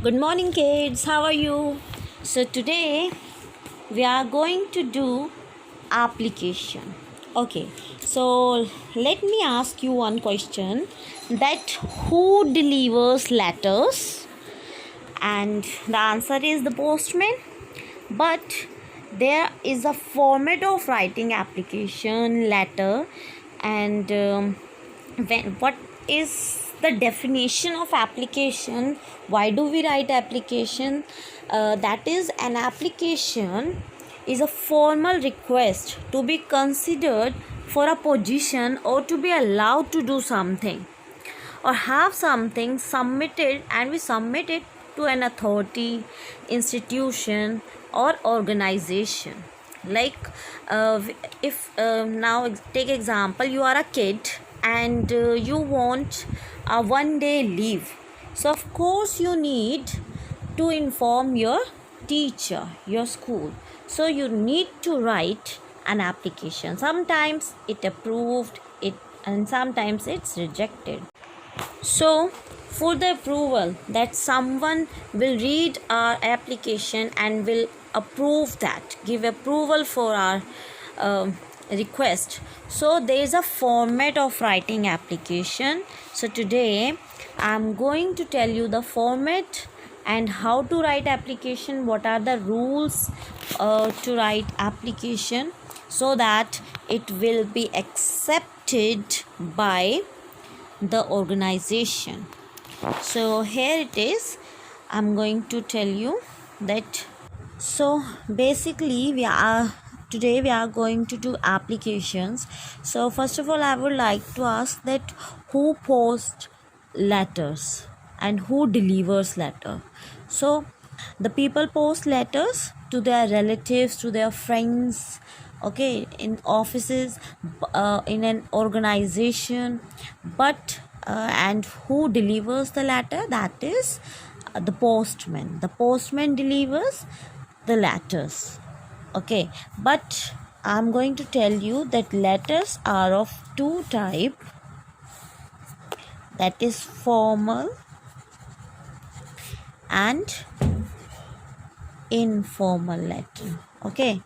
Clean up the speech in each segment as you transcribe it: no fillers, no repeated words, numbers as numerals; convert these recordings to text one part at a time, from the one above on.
Good morning, kids. How are you? So, today we are going to do application. Okay, so let me ask you one question that who delivers letters? And the answer is the postman. But there is a format of writing application letter, and what is the definition of application? Why do we write application? That is, an application is a formal request to be considered for a position or to be allowed to do something or have something submitted, and we submit it to an authority, institution, or organization. Like if now take example, you are a kid and you want a 1 day leave. So of course you need to inform your teacher, your school. So you need to write an application. Sometimes it approved it, and sometimes it's rejected. So, for the approval that someone will read our application and will approve that, give approval for our request. So, there is a format of writing application. So, today I am going to tell you the format and how to write application, what are the rules to write application so that it will be accepted by the organization. So here it is. I'm going to tell you that. So basically today we are going to do applications. So first of all, I would like to ask that who posts letters and who delivers letter. So the people post letters to their relatives, to their friends, okay, in offices, in an organization. But and who delivers the letter? That is the postman. The postman delivers the letters, okay. But I'm going to tell you that letters are of two type, that is formal and informal letter, okay.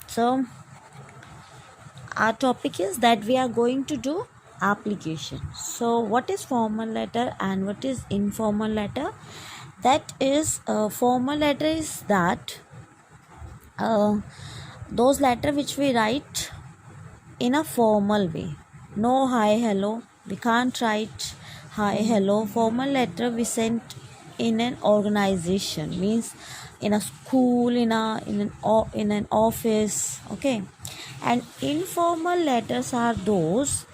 So our topic is that we are going to do application. So what is formal letter and what is informal letter? That is formal letter is that those letter which we write in a formal way. No hi hello, we can't write hi hello. Formal letter we send in an organization, means in a school, in an office, okay. And informal letters are those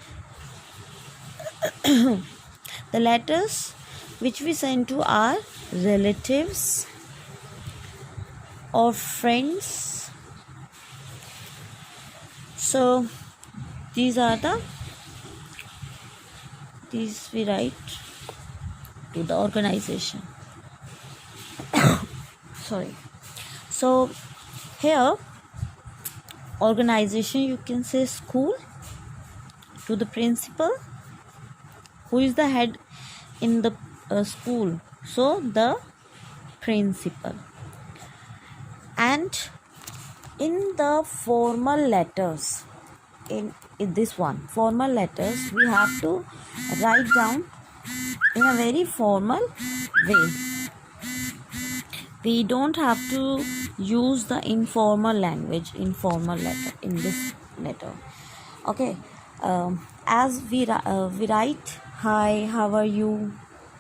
the letters which we send to our relatives or friends. So these we write to the organization. Sorry. So here organization, you can say school, to the principal, who is the head in the school, so the principal. And in the formal letters, in this one formal letters, we have to write down in a very formal way. We don't have to use the informal language, informal letter in this letter, okay. As we write hi, how are you,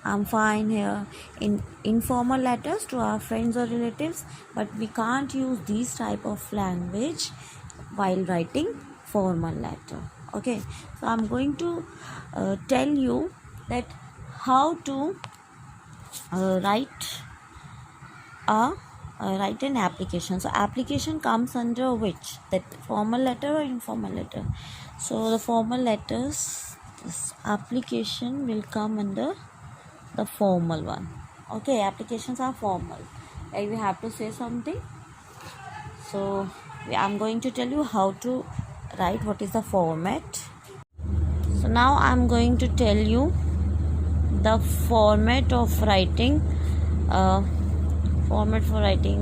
I'm fine here, in informal letters to our friends or relatives, but we can't use these type of language while writing formal letter, okay. So I'm going to tell you that how to write an application. So application comes under which, that formal letter or informal letter? So the formal letters, this application will come under the formal one, okay. Applications are formal, like we have to say something. So I'm going to tell you how to write, what is the format. So now I'm going to tell you the format of writing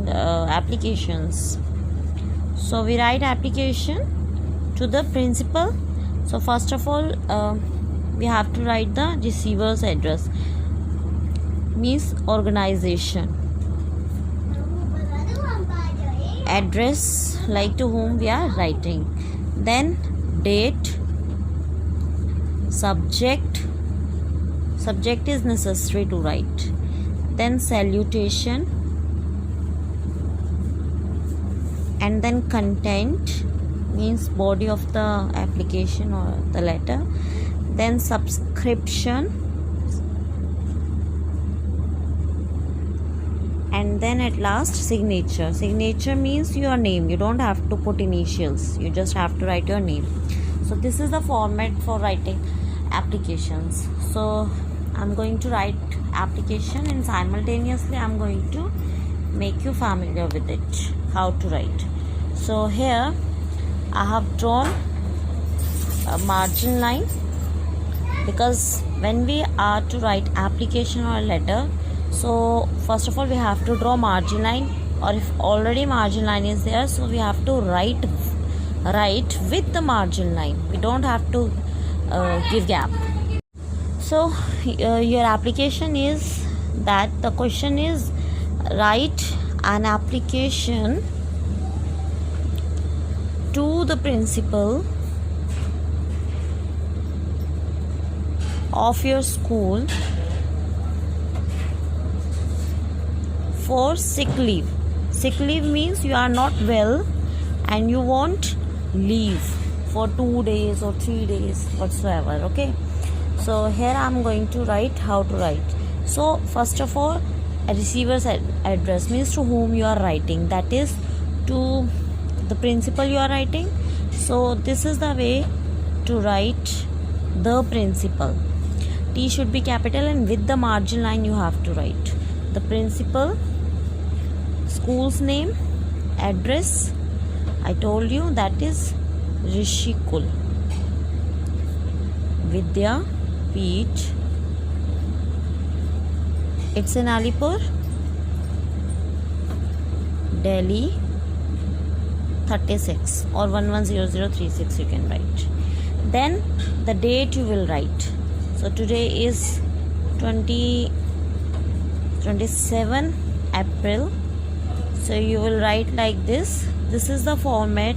applications. So we write application to the principal. So first of all we have to write the receiver's address, means organization address, like to whom we are writing. Then date, subject is necessary to write. Then salutation, and then content, means body of the application or the letter. Then subscription, and then at last signature. Signature means your name. You don't have to put initials, you just have to write your name. So this is the format for writing applications. So I'm going to write application and simultaneously I'm going to make you familiar with it, how to write. So here I have drawn a margin line, because when we are to write application or a letter, so first of all we have to draw margin line, or if already margin line is there, so we have to write with the margin line. We don't have to give gap. So your application is that the question is write an application to the principal of your school for sick leave. Sick leave means you are not well and you want leave for 2 days or 3 days whatsoever. Okay, so here I am going to write how to write. So first of all, a receiver's address means to whom you are writing, that is to the principal you are writing. So this is the way to write the principal. T should be capital and with the margin line you have to write the principal, school's name, address. I told you that is Rishikul Vidya Peeth. It's in Alipur, Delhi 36 or 110036 you can write. Then the date you will write. So today is 27 April. So you will write like this. This is the format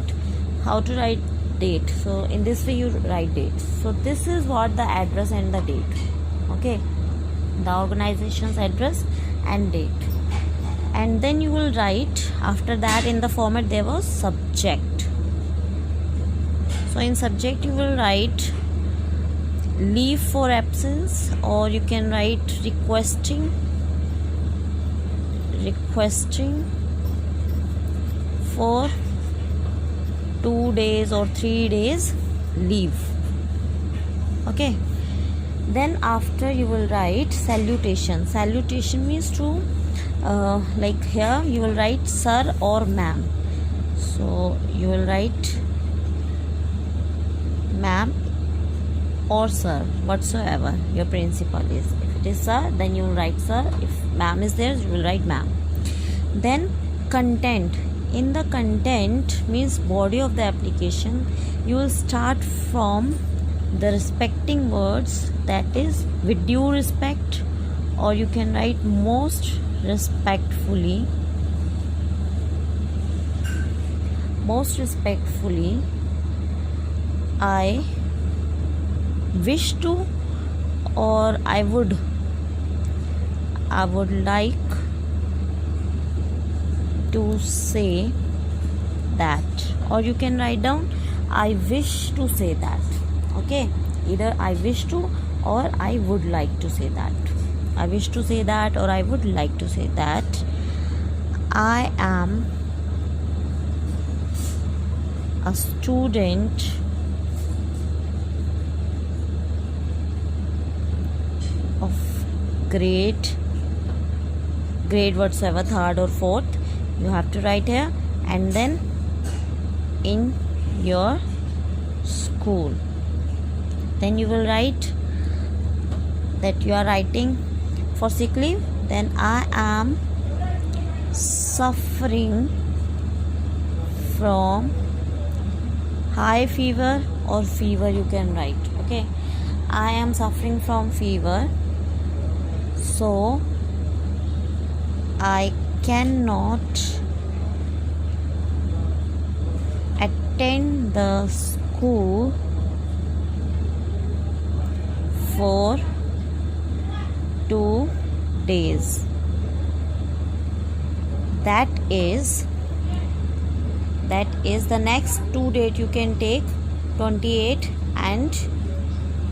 how to write date. So in this way you write date. So this is what the address and the date. Okay, the organization's address and date. And then you will write after that in the format there was subject. So in subject you will write leave for absence, or you can write requesting for 2 days or 3 days leave. Okay, then after you will write salutation. Salutation means to like here you will write sir or ma'am. So you will write ma'am or sir, whatsoever your principal is. If it is sir, then you will write sir. If ma'am is there, you will write ma'am. Then content. In the content means body of the application, you will start from the respecting words, that is with due respect, or you can write most respectfully. Most respectfully, I wish to, or I would like to say that, or you can write down I wish to say that. Okay, either I wish to or I would like to say that. I wish to say that or I would like to say that I am a student of grade whatsoever, 3rd or 4th, you have to write here, and then in your school. Then you will write that you are writing for sick leave, then I am suffering from high fever or fever you can write. Okay, I am suffering from fever, so I cannot attend the school for 2 days. That is the next 2 date you can take, 28 and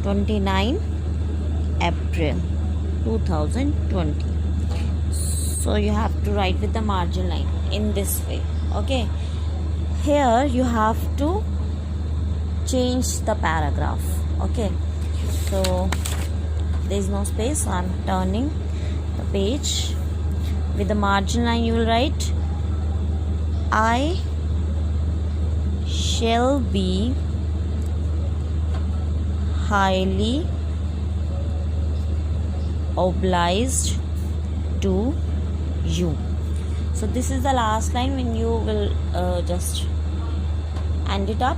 29 April 2020. So you have to write with the margin line in this way. Okay, here you have to change the paragraph. Okay, so there is no space, so I'm turning the page. With the margin line you will write, I shall be highly obliged to you. So this is the last line. When you will just end it up,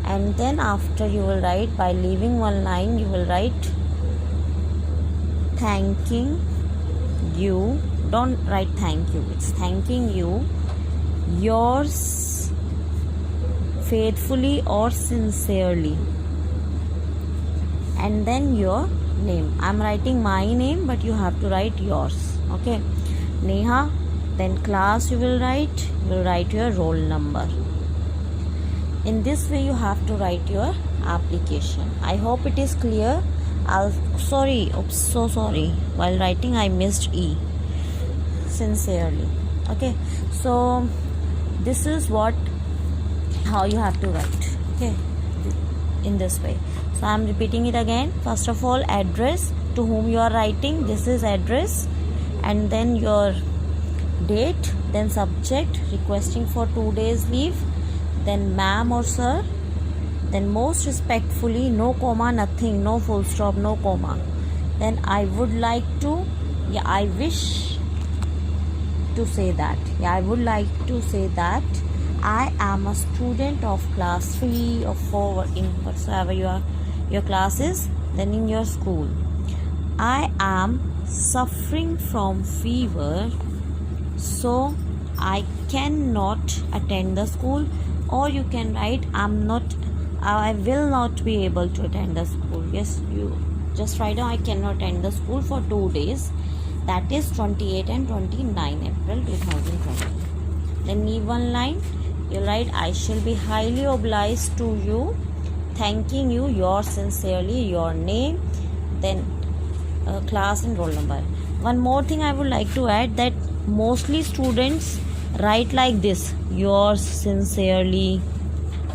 and then after you will write, by leaving one line you will write thanking you. Don't write thank you, it's thanking you, yours faithfully or sincerely, and then your name. I'm writing my name, but you have to write yours. Okay, Neha. Then class you will write your roll number. In this way you have to write your application. I hope it is clear. So sorry, while writing I missed E. Sincerely. Okay, so this is how you have to write. Okay, in this way. So I'm repeating it again. First of all, address, to whom you are writing, this is address, and then your date, then subject, requesting for 2 days leave, then ma'am or sir, then most respectfully, no comma, nothing, no full stop, no comma, then I would like to, I wish to say that, I would like to say that I am a student of class 3 or 4 in whatsoever your class is, then in your school. I am suffering from fever, so I cannot attend the school. Or you can write I will not be able to attend the school. Yes, you just write down I cannot attend the school for 2 days, that is 28 and 29 April 2020. Then leave one line, you write I shall be highly obliged to you, thanking you, yours sincerely, your name, then class and roll number. One more thing I would like to add, that mostly students write like this, yours sincerely,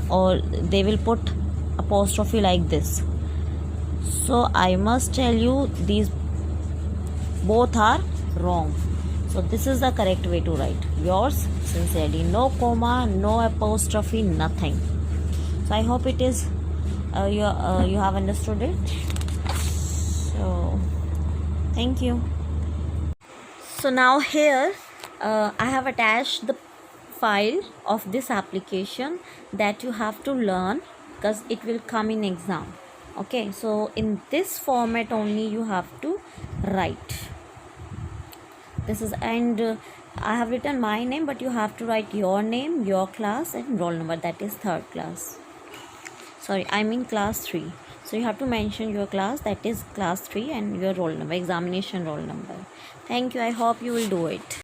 or they will put apostrophe like this. So I must tell you, these both are wrong. So this is the correct way to write, yours sincerely, no comma, no apostrophe, nothing. So I hope it is you have understood it. So thank you. So now here I have attached the file of this application that you have to learn, because it will come in exam. Okay, so in this format only you have to write. This is, and I have written my name, but you have to write your name, your class, and roll number, that is 3rd class. Sorry, I mean class 3. So you have to mention your class, that is class 3, and your roll number, examination roll number. Thank you. I hope you will do it.